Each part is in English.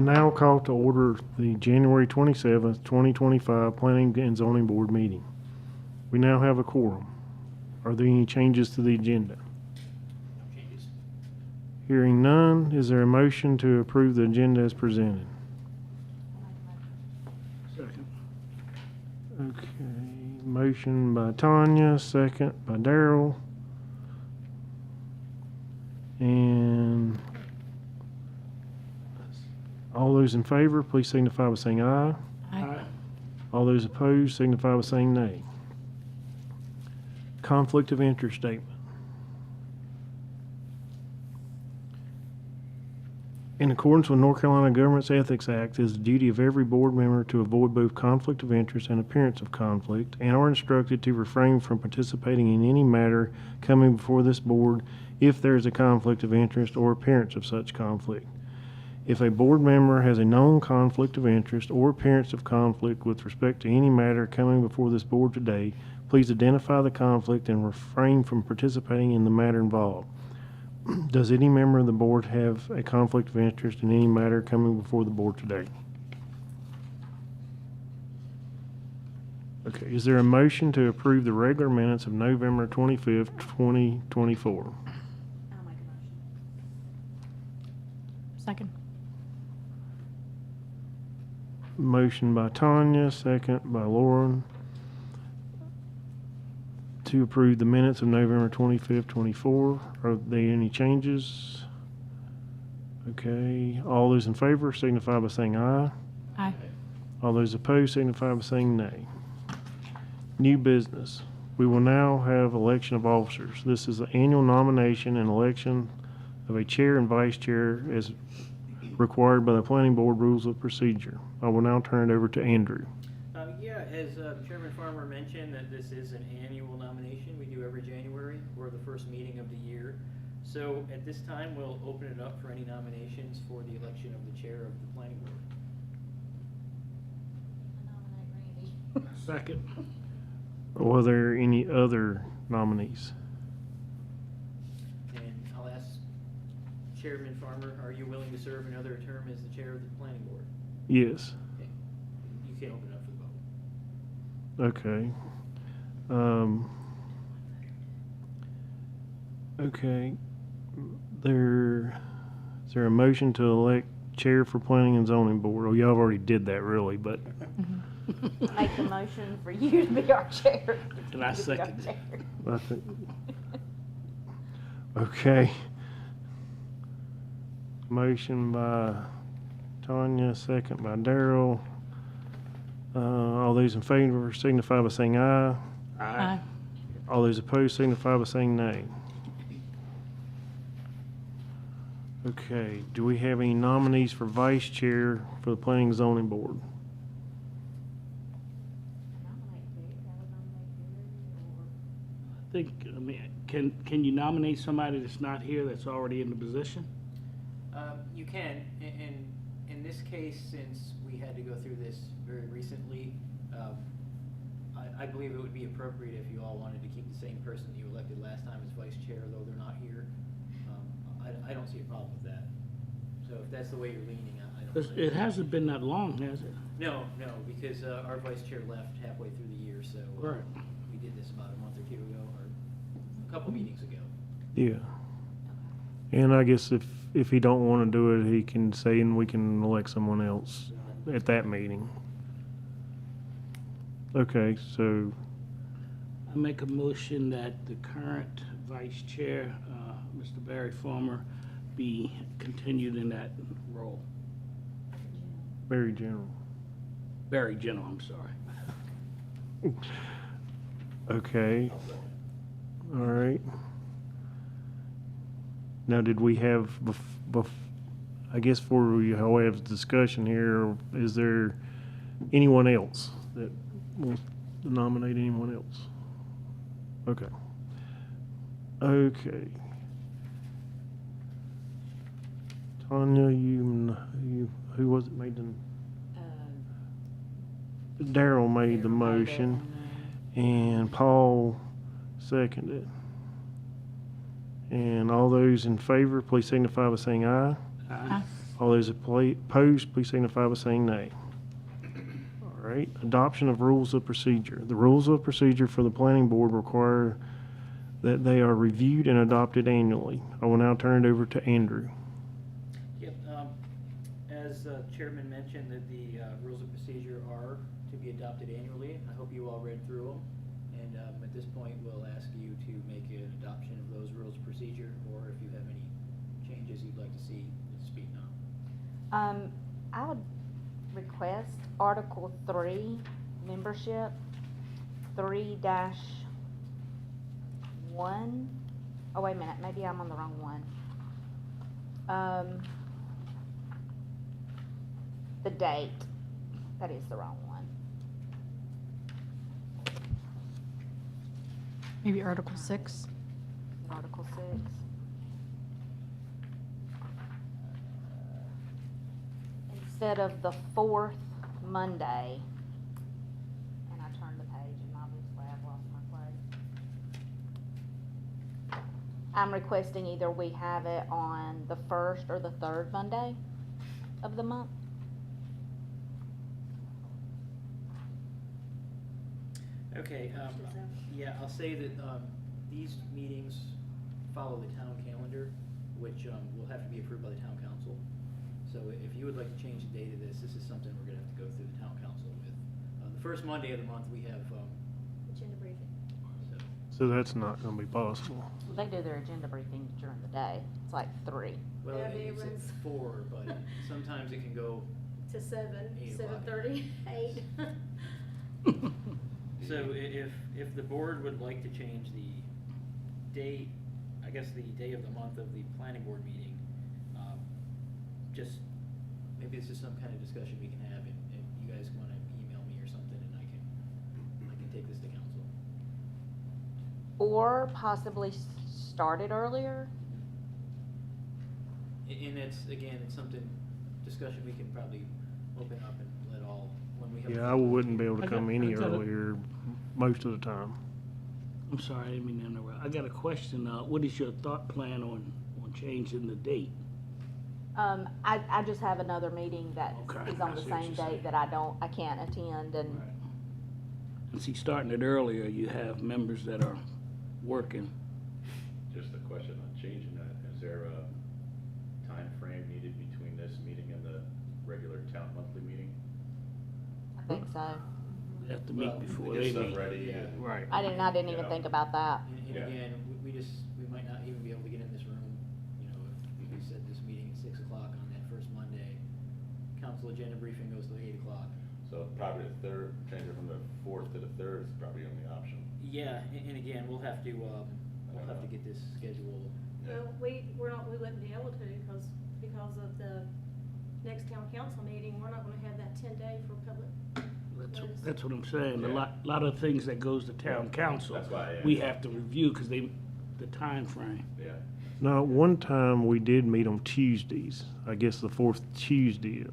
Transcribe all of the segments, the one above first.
I now call to order the January 27th, 2025 Planning and Zoning Board meeting. We now have a quorum. Are there any changes to the agenda? No changes. Hearing none, is there a motion to approve the agenda as presented? Second. Okay, motion by Tanya, second by Darrell. And all those in favor, please signify by saying aye. Aye. All those opposed signify by saying nay. Conflict of interest statement. In accordance with North Carolina Government's Ethics Act, it is the duty of every board member to avoid both conflict of interest and appearance of conflict, and are instructed to refrain from participating in any matter coming before this board if there is a conflict of interest or appearance of such conflict. If a board member has a known conflict of interest or appearance of conflict with respect to any matter coming before this board today, please identify the conflict and refrain from participating in the matter involved. Does any member of the board have a conflict of interest in any matter coming before the board today? Okay, is there a motion to approve the regular minutes of November 25th, 2024? I'll make a motion. Second. Motion by Tanya, second by Lauren, to approve the minutes of November 25th, 24. Are there any changes? Okay, all those in favor signify by saying aye. Aye. All those opposed signify by saying nay. New business. We will now have election of officers. This is the annual nomination and election of a chair and vice chair as required by the Planning Board Rules of Procedure. I will now turn it over to Andrew. Yeah, as Chairman Farmer mentioned, that this is an annual nomination we do every January. We're the first meeting of the year. So at this time, we'll open it up for any nominations for the election of the chair of the planning board. I nominate Randy. Second. Were there any other nominees? And I'll ask Chairman Farmer, are you willing to serve another term as the chair of the planning board? Yes. Okay. You can open it up for the vote. Okay. Okay. Is there a motion to elect chair for planning and zoning board? Oh, y'all already did that really, but Make a motion for you to be our chair. And I You to be our second it. chair. I think, okay. Motion by Tanya, second by Darrell. All those in favor signify by saying aye. Aye. All those opposed signify by saying nay. Okay, do we have any nominees for vice chair for the planning and zoning board? I think, can you nominate somebody that's not here that's already in the position? You can, and in this case, since we had to go through this very recently, I believe it would be appropriate if you all wanted to keep the same person that you elected last time as vice chair, though they're not here. I don't see a problem with that. So if that's the way you're leaning, I don't. see It hasn't been that long, has it? No, because our vice chair left halfway through the year, so Right. we did this about a month or two ago, or a couple meetings ago. Yeah. And I guess if he don't want to do it, he can say, and we can elect someone else at that meeting. Okay, so, I make a motion that the current vice chair, Mr. Barry Farmer, be continued in that role. very general. Barry General, I'm sorry. Okay. All right. Now, did we have, I guess before we have discussion here, is there anyone else that wants to nominate anyone else? Okay. Okay. Tanya, who was it made the, Darrell made the motion, and Paul seconded. And all those in favor, please signify by saying aye. Aye. All those opposed, please signify by saying nay. All right, adoption of rules of procedure. The rules of procedure for the planning board require that they are reviewed and adopted annually. I will now turn it over to Andrew. Yep, as Chairman mentioned, that the rules of procedure are to be adopted annually. I hope you all read through them. And at this point, we'll ask you to make an adoption of those rules of procedure, or if you have any changes you'd like to see, speak now. I would request Article 3, membership, 3-1. Oh, wait a minute, maybe I'm on the wrong one. The date, that is the wrong one. Maybe Article 6. Article 6. Instead of the fourth Monday, and I turned the page and obviously I've lost my place. I'm requesting either we have it on the first or the third Monday of the month. Okay, yeah, I'll say that these meetings follow the town calendar, which will have to be approved by the town council. So if you would like to change the date of this is something we're gonna have to go through the town council with. The first Monday of the month, we have, Agenda briefing. So that's not going to be possible. They do their agenda briefing during the day. It's like 3. well, Yeah, they it's at runs- 4, but sometimes it can go, To 7, 8 o'clock. 7:30, 8. so if the board would like to change the date, I guess the day of the month of the planning board meeting, just, maybe this is some kind of discussion we can have, and if you guys wanna email me or something, and I can take this to council. Or possibly start it earlier. And it's, again, it's something, discussion we can probably open up and let all, when we have. Yeah, I wouldn't be able to I come got- any I got it. earlier most of the time. I'm sorry, I didn't mean to interrupt. I got a question. What is your thought plan on changing the date? I just have another meeting that Okay, is on I the see what same you're date saying. that I can't attend, and And see, starting it earlier, you have members that are working. Just a question on changing that. Is there a time frame needed between this meeting and the regular town monthly meeting? I think so. They have to Well, meet before To they get stuff meet. ready? Yeah. and- Right. I didn't even Yeah. think about that. And Yeah. again, we might not even be able to get in this room, you know, if we set this meeting at 6 o'clock on that first Monday. Council agenda briefing goes to 8 o'clock. So probably the third, change it from the fourth to the third is probably the only option. Yeah, and again, we'll have to get this scheduled. Well, we wouldn't be able to, because of the next town council meeting, we're not gonna have that 10-day for public. That's what I'm saying. A Yeah. lot of things that goes to town council, That's why I asked. we have to review because the time frame. Yeah. Now, one time we did meet on Tuesdays, I guess the fourth Tuesday.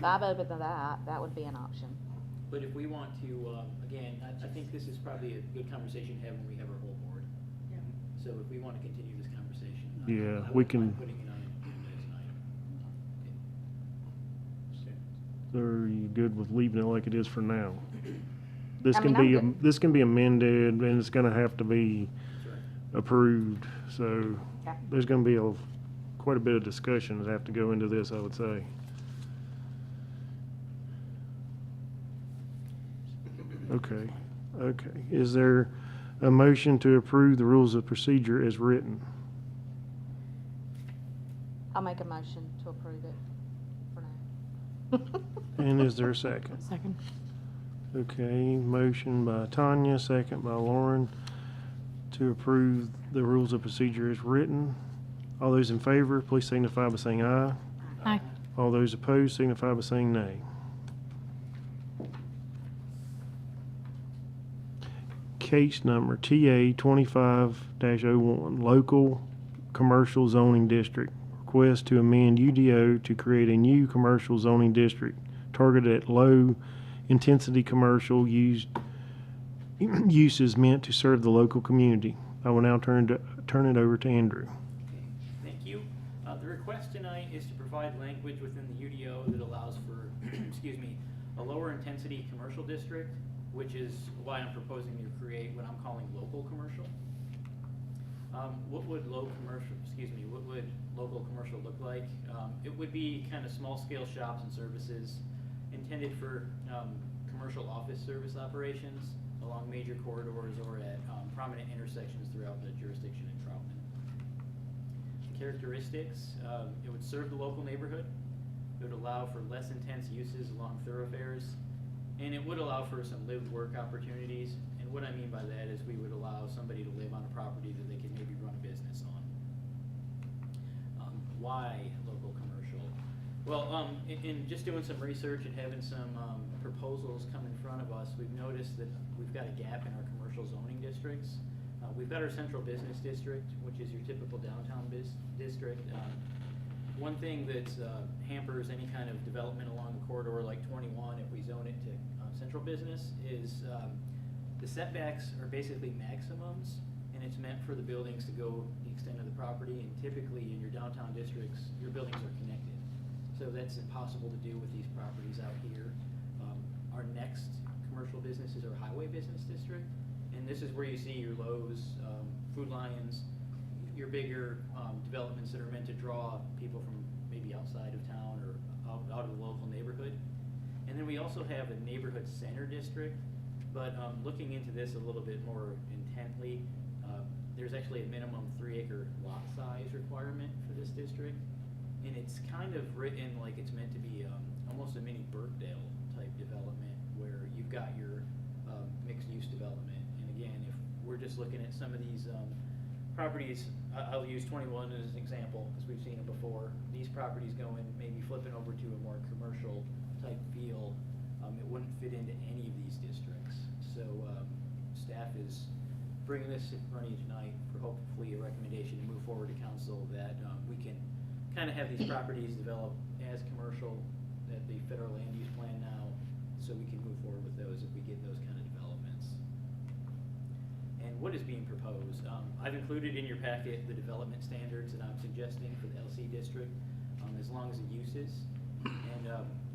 I'm open to that. That would be an option. But if we want to, again, I think this is probably a good conversation to have when we have our whole board. Yeah. So if we want to continue this conversation. Yeah, I we wouldn't mind can- putting it on an agenda as an item. So are you good with leaving it like it is for now? This I can mean, be, I'm good. this can be amended, and it's gonna have to be That's right. approved, so Okay. there's gonna be quite a bit of discussion that have to go into this, I would say. Okay, okay. Is there a motion to approve the rules of procedure as written? I'll make a motion to approve it for now. And is there a second? Second. Okay, motion by Tanya, second by Lauren to approve the rules of procedure as written. All those in favor, please signify by saying aye. Aye. All those opposed signify by saying nay. Case number TA 25-01, Local Commercial Zoning District. Request to amend UDO to create a new commercial zoning district targeted at low-intensity commercial uses meant to serve the local community. I will now turn it over to Andrew. Okay, thank you. The The request tonight is to provide language within the UDO that allows for, excuse me, a lower intensity commercial district, which is why I'm proposing to create what I'm calling local commercial. What would local commercial look like? It would be kind of small scale shops and services intended for commercial office service operations along major corridors or at prominent intersections throughout the jurisdiction in Troutman. The characteristics, it would serve the local neighborhood, it would allow for less intense uses along thoroughfares, and it would allow for some live-work opportunities. And what I mean by that is we would allow somebody to live on a property that they can maybe run a business on. Why local commercial? Well, in just doing some research and having some proposals come in front of us, we've noticed that we've got a gap in our commercial zoning districts. We've got our central business district, which is your typical downtown district. One thing that hampers any kind of development along the corridor like 21, if we zone it to central business, is the setbacks are basically maximums, and it's meant for the buildings to go the extent of the property, and typically in your downtown districts, your buildings are connected. So that's impossible to do with these properties out here. Our next commercial business is our highway business district, and this is where you see your Lowe's, Food Lions, your bigger developments that are meant to draw people from maybe outside of town or out of the local neighborhood. And then we also have a neighborhood center district, but looking into this a little bit more intently, there's actually a minimum 3-acre lot size requirement for this district. And it's kind of written like it's meant to be almost a mini Burkdale type development where you've got your mixed use development. And again, if we're just looking at some of these properties, I'll use 21 as an example because we've seen it before. These properties going, maybe flipping over to a more commercial type feel, it wouldn't fit into any of these districts. So staff is bringing this in front of you tonight for hopefully a recommendation to move forward to council that we can kind of have these properties develop as commercial at the federal land use plan now, so we can move forward with those if we get those kind of developments. And what is being proposed? I've included in your packet the development standards that I'm suggesting for the LC district, as long as the uses. And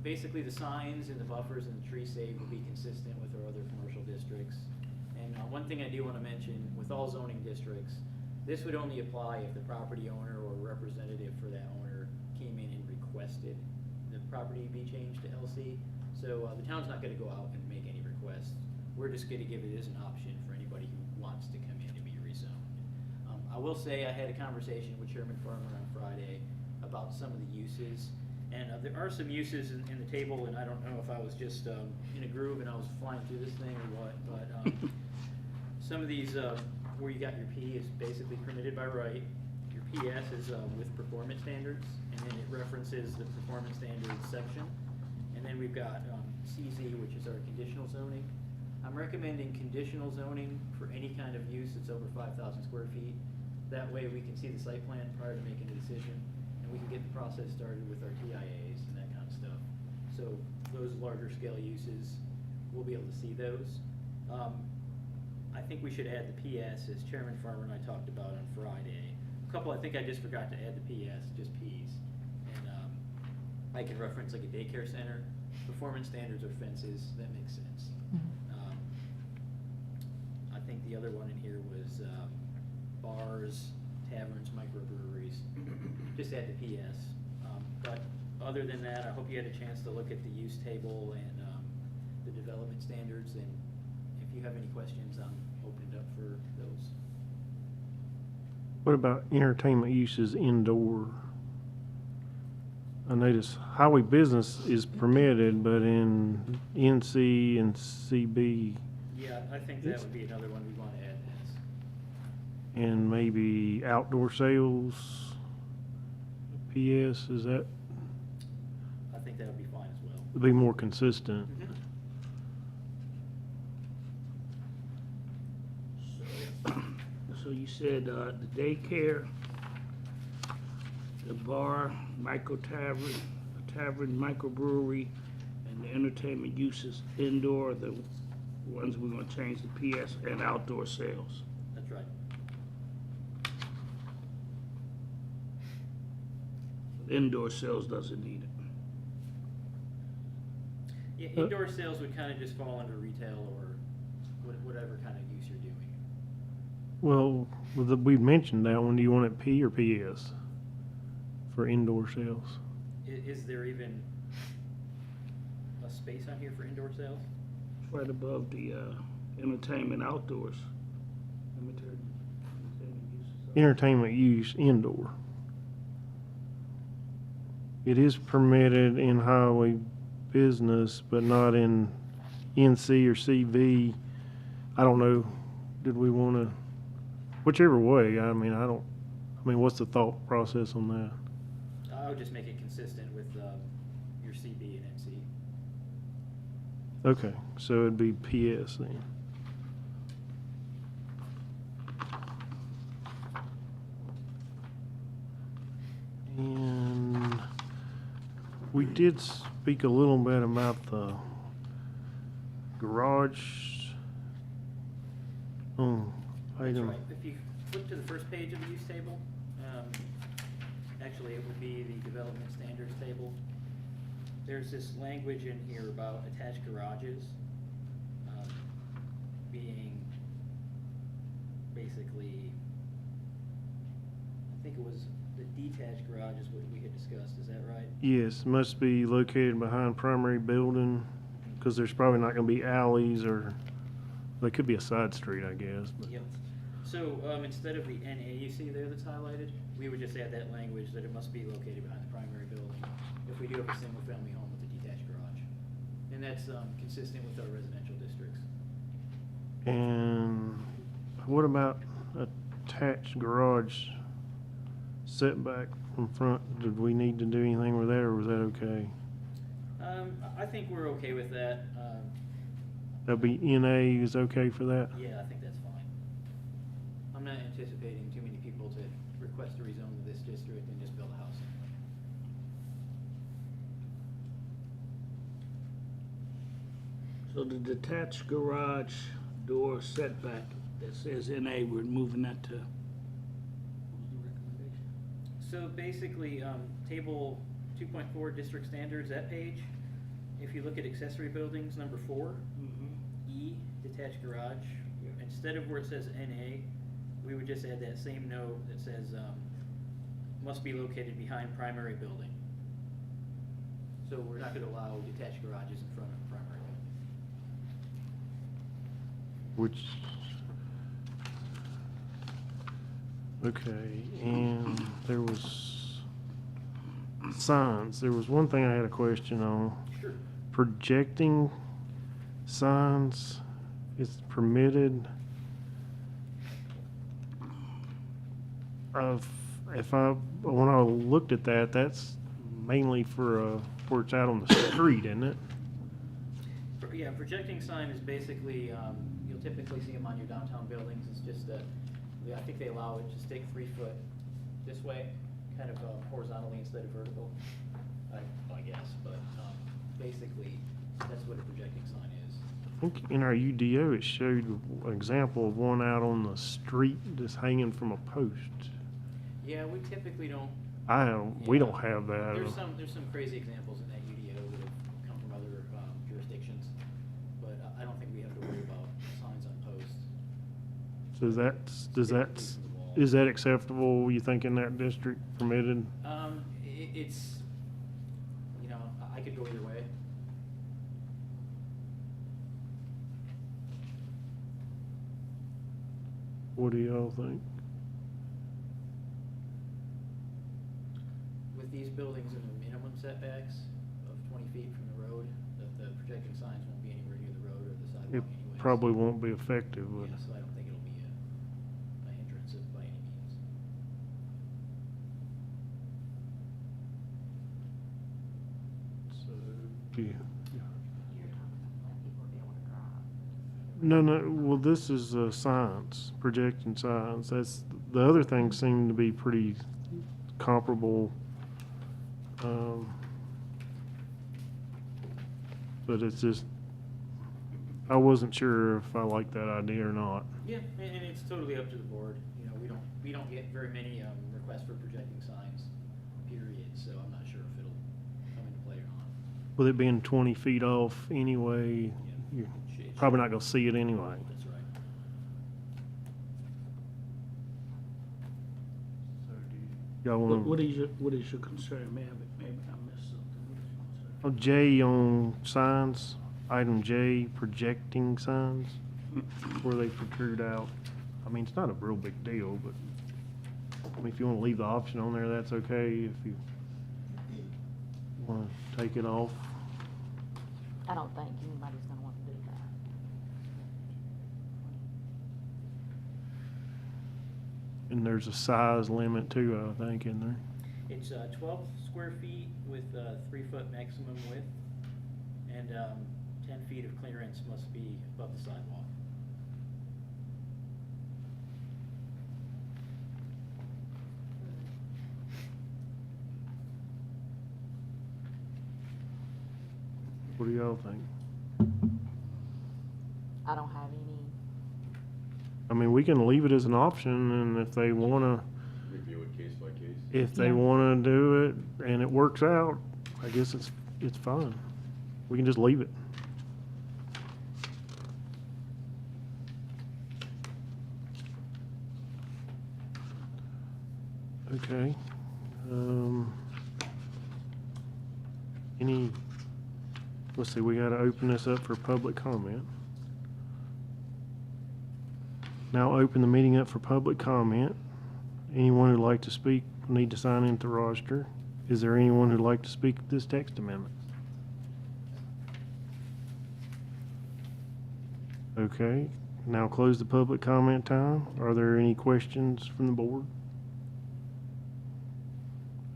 basically the signs and the buffers and the tree save will be consistent with our other commercial districts. And one thing I do want to mention, with all zoning districts, this would only apply if the property owner or representative for that owner came in and requested the property be changed to LC. So the town's not going to go out and make any requests. We're just going to give it as an option for anybody who wants to come in and be rezoned. I will say I had a conversation with Chairman Farmer on Friday about some of the uses. And there are some uses in the table, and I don't know if I was just in a groove and I was flying through this thing or what, but some of these where you got your P is basically permitted by right. Your PS is with performance standards, and then it references the performance standards section. And then we've got CZ, which is our conditional zoning. I'm recommending conditional zoning for any kind of use that's over 5,000 square feet. That way we can see the site plan prior to making a decision, and we can get the process started with our TIAs and that kind of stuff. So those larger scale uses, we'll be able to see those. I think we should add the PS, as Chairman Farmer and I talked about on Friday. A couple, I think I just forgot to add the PS, just Ps. And I can reference like a daycare center. Performance standards or fences, that makes sense. I think the other one in here was bars, taverns, microbreweries. Just add the PS. But other than that, I hope you had a chance to look at the use table and the development standards. And if you have any questions, I'm opened up for those. What about entertainment uses indoor? I notice highway business is permitted, but in NC and CB. Yeah, I think that would be another one we want to add. And maybe outdoor sales, PS, is that, I think that would be fine as well. be more consistent? So you said the daycare, the bar, tavern, microbrewery, and the entertainment uses indoor, the ones we're gonna change the PS, and outdoor sales. That's right. Indoor sales doesn't need it. Yeah, indoor sales would kind of just fall under retail or whatever kind of use you're doing. Well, we mentioned that one. Do you want it P or PS for indoor sales? Is there even a space on here for indoor sales? It's right above the entertainment outdoors. Entertainment use indoor. It is permitted in highway business, but not in NC or CV. I don't know, did we want to, whichever way, I mean, what's the thought process on that? I would just make it consistent with your CB and NC. Okay, so it'd be PS then. And we did speak a little bit about the garage. That's Item. right. If you flip to the first page of the use table, actually it would be the development standards table. There's this language in here about attached garages being basically, I think it was the detached garage is what we had discussed, is that right? Yes, must be located behind primary building, because there's probably not gonna be alleys or, there could be a side street, I guess, but. Yep. So, instead of the NA you see there that's highlighted, we would just add that language that it must be located behind the primary building if we do have a single-family home with a detached garage. And that's, consistent with our residential districts. And what about attached garage setback from front? Did we need to do anything with that, or was that okay? I think we're okay with that. That'd be NA is okay for that? Yeah, I think that's fine. I'm not anticipating too many people to request a rezone to this district and just build a house anyway. So the detached garage door setback that says NA, we're moving that to, what was the recommendation? So basically, table 2.4 district standards, that page, if you look at accessory buildings, number 4, E, detached garage, instead of where it says NA, we would just add that same note that says, must be located behind primary building. So we're not gonna allow detached garages in front of the primary building. Which, okay, and there was signs. There was one thing I had a question on. Sure. Projecting signs is permitted. When I looked at that, that's mainly for where it's out on the street, isn't it? Yeah, projecting sign is basically, you'll typically see them on your downtown buildings. It's just I think they allow it to stick 3 foot this way, kind of horizontally instead of vertical, I guess. But basically, that's what a projecting sign is. I think in our UDO, it showed an example of one out on the street just hanging from a post. Yeah, we typically don't. We don't have that. There's some crazy examples in that UDO that have come from other jurisdictions, but I don't think we have to worry about signs on posts. So is that acceptable, you think, in that district, permitted? It's, I could go either way. What do y'all think? With these buildings in the minimum setbacks of 20 feet from the road, the projecting signs won't be anywhere near the road or the sidewalk It anyways. probably won't be effective, would Yeah, it? so I don't think it'll be a hindrance by any means. So, yeah. You're talking about letting people be able to drive. No, well, this is signs, projecting signs. The other things seem to be pretty comparable. But it's just, I wasn't sure if I liked that idea or not. Yeah, and it's totally up to the board. We don't get very many requests for projecting signs. period, so I'm not sure if it'll come into play or not. With it being 20 feet off anyway, you're It probably should- not gonna see it anyway. That's right. Y'all What wanna, what is your concern? Maybe I missed something. What is your concern? oh, J on signs, item J, projecting signs, where they protrude out. I mean, it's not a real big deal, but, I mean, if you wanna leave the option on there, that's okay. If you wanna take it off. I don't think anybody's gonna want to do that. And there's a size limit too, I think, in there. It's 12 square feet with 3-foot maximum width, and 10 feet of clearance must be above the sidewalk. What do y'all think? I don't have any, I mean, we can leave it as an option, and if they wanna, Review it case by case. if they Yeah. wanna do it and it works out, I guess it's fine. We can just leave it. Okay. Let's see, we gotta open this up for public comment. Now open the meeting up for public comment. Anyone who'd like to speak will need to sign into the roster. Is there anyone who'd like to speak to this text amendment? Okay, now close the public comment time. Are there any questions from the board?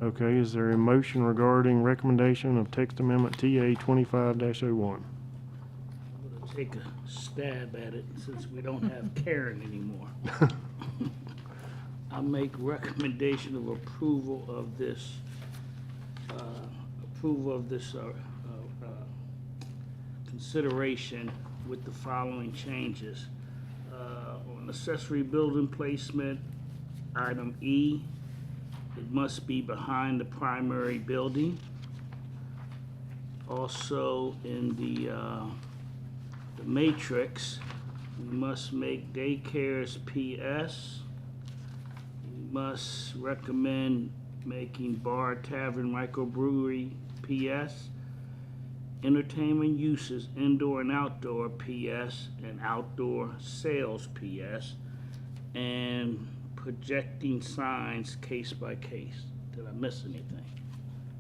Okay, is there a motion regarding recommendation of text amendment TA 25-01? I'm gonna take a stab at it since we don't have Karen anymore. I'll make recommendation of approval of this, consideration with the following changes. On accessory building placement, item E, it must be behind the primary building. Also, in the matrix, we must make daycares PS. We must recommend making bar, tavern, microbrewery PS. Entertainment uses indoor and outdoor PS and outdoor sales PS. And projecting signs case by case. Did I miss anything?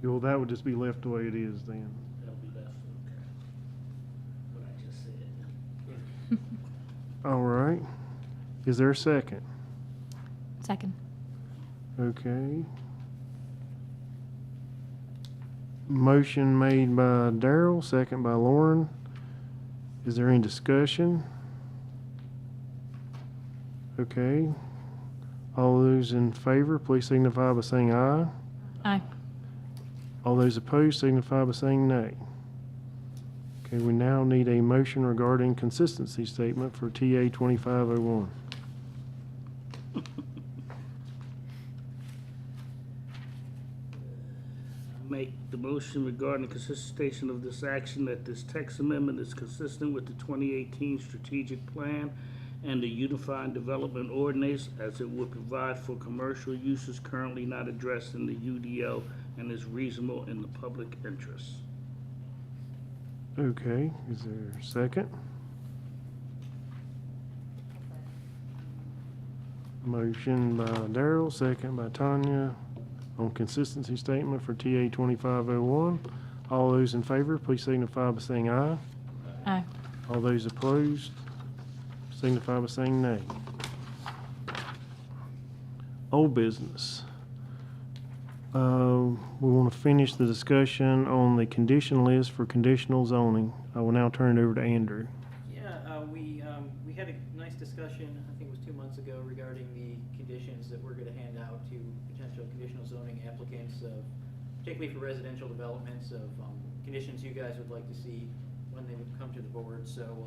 Well, that would just be left the way it is then. That'll be left, okay. What I just said. All right. Is there a second? Second. Okay. Motion made by Darrell, second by Lauren. Is there any discussion? Okay. All those in favor, please signify by saying aye. Aye. All those opposed signify by saying nay. Okay, we now need a motion regarding consistency statement for TA 2501. Make the motion regarding the consistency of this action that this text amendment is consistent with the 2018 strategic plan and the Unified Development Ordinance as it would provide for commercial uses currently not addressed in the UDO and is reasonable in the public interest. Okay, is there a second? Motion by Darrell, second by Tanya on consistency statement for TA 2501. All those in favor, please signify by saying aye. Aye. All those opposed signify by saying nay. Old business. We want to finish the discussion on the condition list for conditional zoning. I will now turn it over to Andrew. Yeah, we had a nice discussion, I think it was 2 months ago, regarding the conditions that we're gonna hand out to potential conditional zoning applicants, particularly for residential developments, of conditions you guys would like to see when they would come to the board. So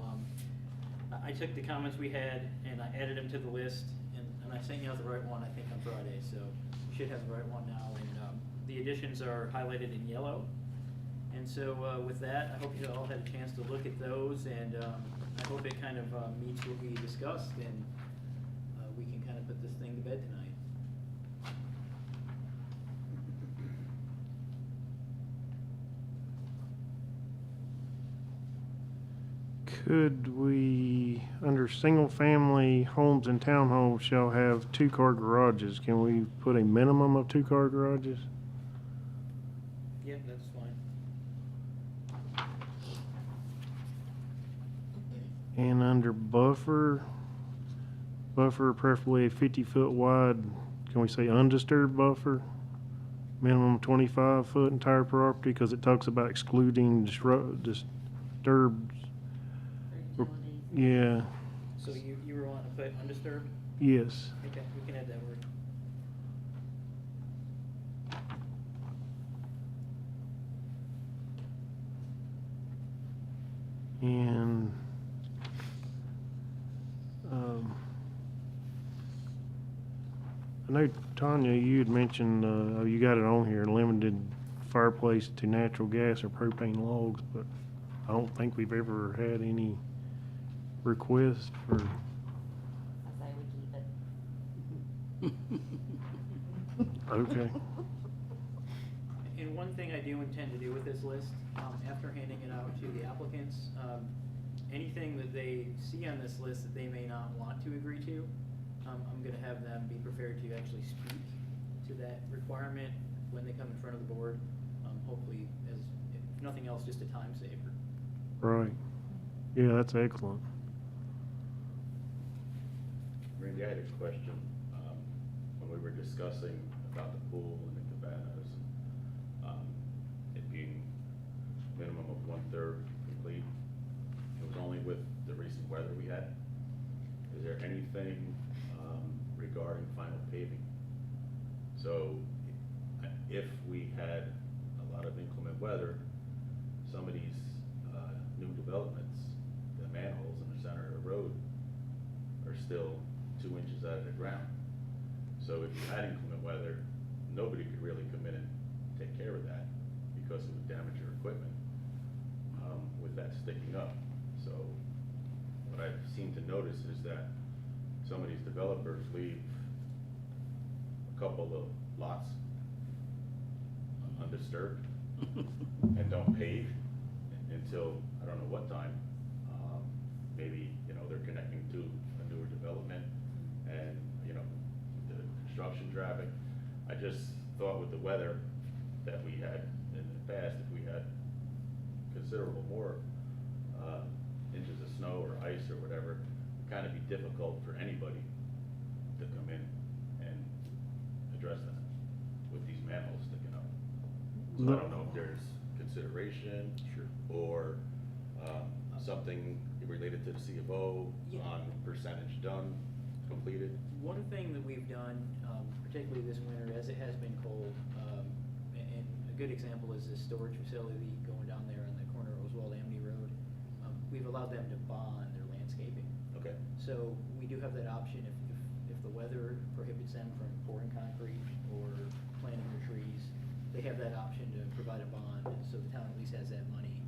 I took the comments we had and I added them to the list, and I sent you out the right one, I think, on Friday, so you should have the right one now. And the additions are highlighted in yellow. And so with that, I hope you all had a chance to look at those, and I hope it kind of meets what we discussed, and we can kind of put this thing to bed tonight. Could we, under single-family homes and townhomes shall have two-car garages, can we put a minimum of two-car garages? Yeah, that's fine. And under buffer preferably a 50-foot wide, can we say undisturbed buffer? Minimum 25-foot entire property, because it talks about excluding disturbed. Yeah, So you were wanting to put undisturbed? yes. Okay, we can add that word. And, I know, Tanya, you had mentioned, you got it on here, limited fireplace to natural gas or propane logs, but I don't think we've ever had any requests for, I say we keep it. okay. And one thing I do intend to do with this list, after handing it out to the applicants, anything that they see on this list that they may not want to agree to, I'm gonna have them be prepared to actually speak to that requirement when they come in front of the board. Hopefully, as, if nothing else, just a time saver. Right. Yeah, that's excellent. Randy, I had a question. When we were discussing about the pool and the cabanas, it being minimum of 1/3 complete, it was only with the recent weather we had. Is there anything regarding final paving? So if we had a lot of inclement weather, some of these new developments, the manholes in the center of the road are still 2 inches out of the ground. So if you had inclement weather, nobody could really come in and take care of that because it would damage your equipment with that sticking up. So what I've seemed to notice is that some of these developers leave a couple of lots undisturbed and don't pave until, I don't know what time. Maybe, they're connecting to a newer development and, the construction traffic. I just thought with the weather that we had in the past, if we had considerable more inches of snow or ice or whatever, it'd kind of be difficult for anybody to come in and address that with these manholes sticking up. So I don't know if there's consideration or something related to the C of O Yeah. on percentage done, completed. One thing that we've done, particularly this winter, as it has been cold, and a good example is this storage facility going down there on the corner of Oswald Amity Road. We've allowed them to bond their landscaping. Okay. So we do have that option if the weather prohibits them from pouring concrete or planting their trees. They have that option to provide a bond, so the town at least has that money.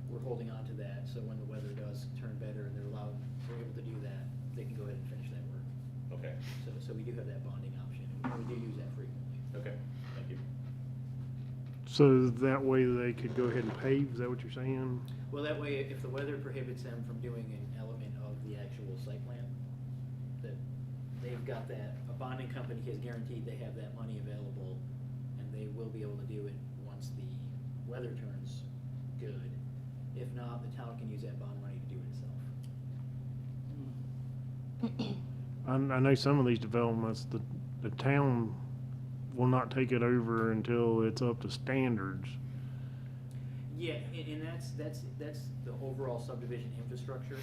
We're holding on to that, so when the weather does turn better and they're able to do that, they can go ahead and finish that work. Okay. So we do have that bonding option, and we do use that frequently. Okay. Thank you. So that way they could go ahead and pave, is that what you're saying? Well, that way, if the weather prohibits them from doing an element of the actual site plan, that they've got that, a bonding company has guaranteed they have that money available, and they will be able to do it once the weather turns good. If not, the town can use that bond money to do it itself. I know some of these developments, the town will not take it over until it's up to standards. Yeah, and that's the overall subdivision infrastructure.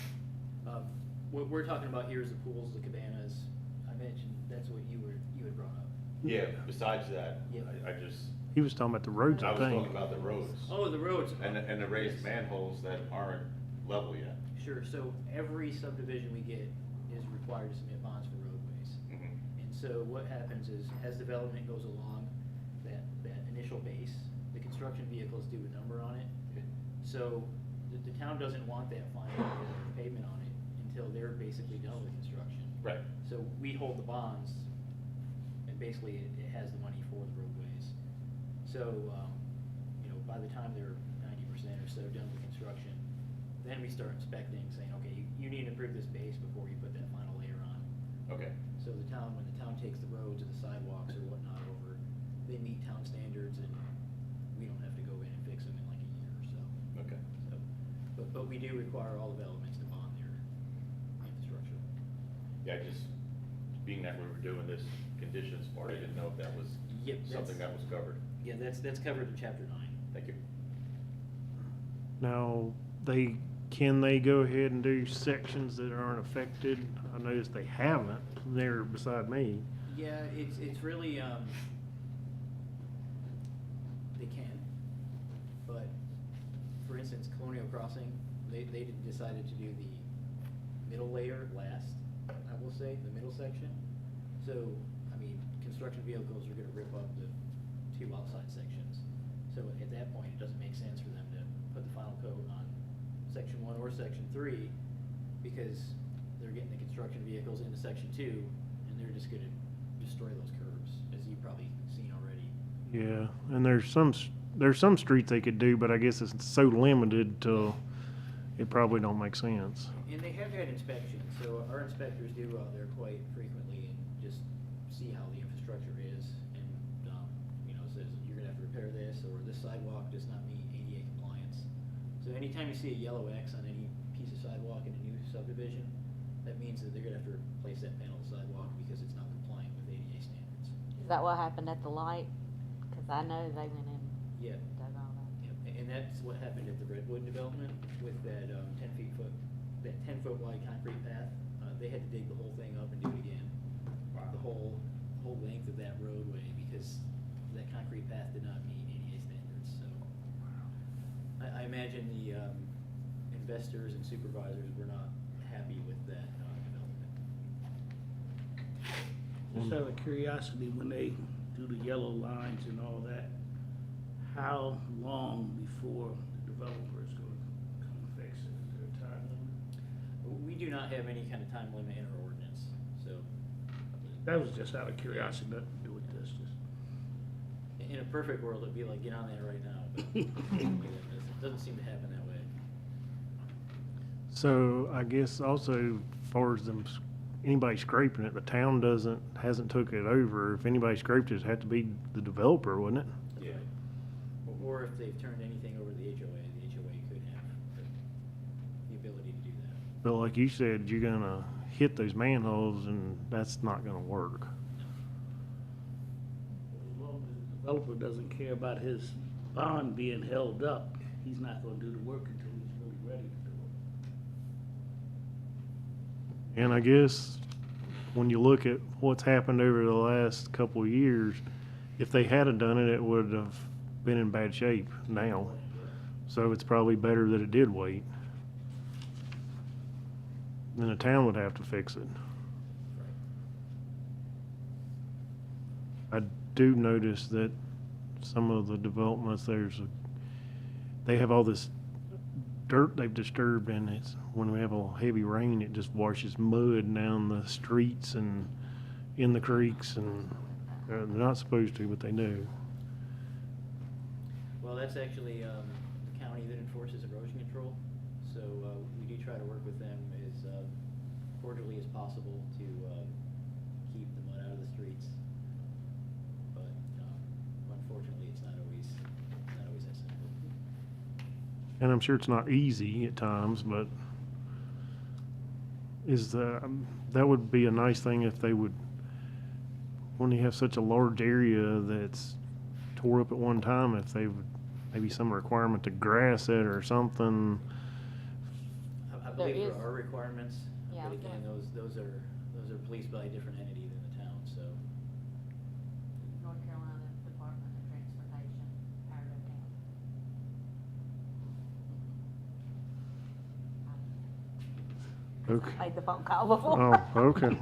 What we're talking about here is the pools, the cabanas. I mentioned, that's what you had brought up. Yeah, besides that, Yep. I just, He was talking about the roads, I I was think. talking about the roads. Oh, the roads. And the raised Yes. manholes that aren't level yet. Sure, so every subdivision we get is required to submit bonds for roadways. Mhm. And so what happens is, as development goes along, that initial base. The construction vehicles do a number on it. So the town doesn't want that final layer of pavement on it until they're basically done with construction. Right. So we hold the bonds, and basically it has the money for the roadways. So, by the time they're 90% or so done with construction, then we start inspecting, saying, okay, you need to improve this base before you put that final layer on. Okay. So when the town takes the roads or the sidewalks or whatnot over, they meet town standards, and we don't have to go in and fix them in like a year or so. Okay. So, but we do require all developments to bond their infrastructure. Yeah, just being that we were doing this conditions part, I didn't know if that was Yep, something that was covered. Yeah, that's covered in chapter 9. Thank you. Now, can they go ahead and do sections that aren't affected? I noticed they haven't, they're beside me. Yeah, it's really, they can, but, for instance, Colonial Crossing, they decided to do the middle layer last, I will say, the middle section. So, I mean, construction vehicles are gonna rip up the 2 outside sections. So at that point, it doesn't make sense for them to put the final coat on section 1 or section 3, because they're getting the construction vehicles into section 2, and they're just gonna destroy those curves, as you've probably seen already. Yeah, and there's some streets they could do, but I guess it's so limited till it probably don't make sense. And they have had inspections, so our inspectors do go out there quite frequently and just see how the infrastructure is, and, says, you're gonna have to repair this, or this sidewalk does not meet ADA compliance. So anytime you see a yellow X on any piece of sidewalk in a new subdivision, that means that they're gonna have to replace that panel of sidewalk because it's not compliant with ADA standards. Is that what happened at the light? Cause I know they went in Yeah. and dug all that. Yep, and that's what happened at the Redwood development with that 10-foot wide concrete path. They had to dig the whole thing up and do it again. The whole length of that roadway, because that concrete path did not meet ADA standards, so. I imagine the investors and supervisors were not happy with that development. Just out of curiosity, when they do the yellow lines and all that, how long before the developer is going to come fix it? Is there a time limit? We do not have any kind of time limit in our ordinance, so. That was just out of curiosity, nothing to do with this, just. In a perfect world, it'd be like, get on that right now, but it doesn't seem to happen that way. So I guess also, as far as anybody scraping it, the town hasn't took it over. If anybody scraped it, it'd have to be the developer, wouldn't it? Yeah. Or if they've turned anything over to the HOA could have the ability to do that. But like you said, you're gonna hit those manholes, and that's not gonna work. As long as the developer doesn't care about his bond being held up, he's not gonna do the work until he's really ready to do it. And I guess when you look at what's happened over the last couple of years, if they hadn't done it, it would have been in bad shape now. So it's probably better that it did wait. Then the town would have to fix it. I do notice that some of the developments, they have all this dirt they've disturbed, and it's, when we have a heavy rain, it just washes mud down the streets and in the creeks, and they're not supposed to, but they do. Well, that's actually the county that enforces erosion control, so we do try to work with them as cordially as possible to keep the mud out of the streets. But unfortunately, it's not always that simple. And I'm sure it's not easy at times, but that would be a nice thing if they would, when you have such a large area that's tore up at one time, if they would, maybe some requirement to grass it or something. I believe There is. there are requirements, Yeah, but again, those are policed by a different entity than the town, so. North Carolina Department of Transportation, Powder County. Okay. Made the phone call before. Oh, okay.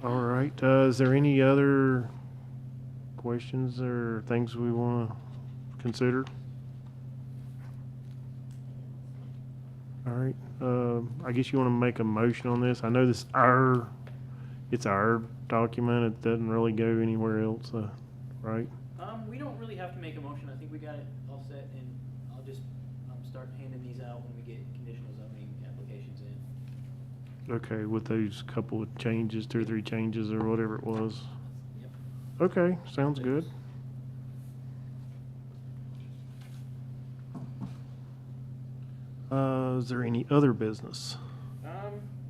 All right, is there any other questions or things we want to consider? All right, I guess you want to make a motion on this. I know it's our document. It doesn't really go anywhere else, right? We don't really have to make a motion. I think we got it all set, and I'll just, start handing these out when we get conditional zoning applications in. Okay, with those couple of changes, 2 or 3 changes or whatever it was. Yep. Okay, sounds good. Is there any other business?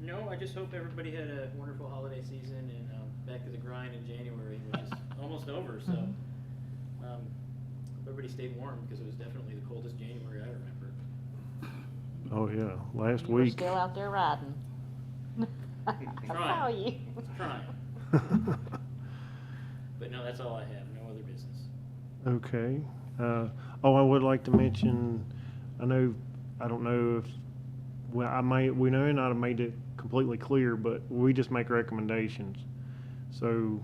No, I just hope everybody had a wonderful holiday season and, back to the grind in January, which is almost over, so. Everybody stayed warm, because it was definitely the coldest January I remember. Oh, yeah, last You were week. still out there riding. I saw Trying. you. Trying. But no, that's all I have, no other business. Okay. I would like to mention, I don't know if, well, we may not have made it completely clear, but we just make recommendations. So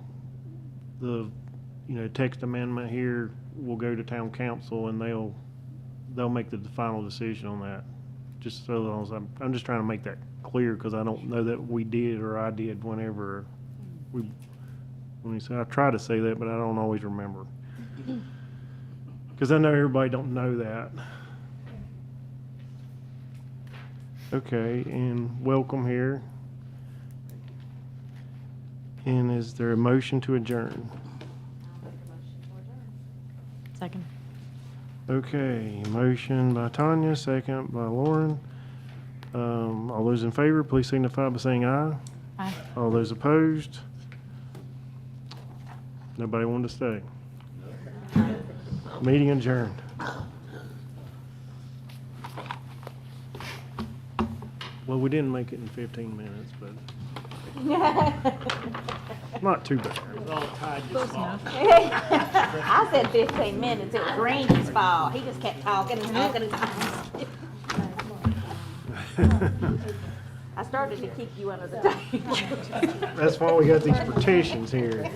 text amendment here will go to town council and they'll make the final decision on that. Just so long as I'm just trying to make that clear, because I don't know that we did or I did when you say, I try to say that, but I don't always remember. Because I know everybody don't know that. Okay, and welcome here. And is there a motion to adjourn? I'll make a motion to adjourn. Second. Okay, motion by Tanya, second by Lauren. All those in favor, please signify by saying aye. Aye. All those opposed? Nobody wanted to stay. Meeting adjourned. Well, we didn't make it in 15 minutes, but not too bad. It was all tied to small. I said 15 minutes. It was Randy's fault. He just kept talking and talking and talking. I started to kick you under the table. That's why we got these petitions here.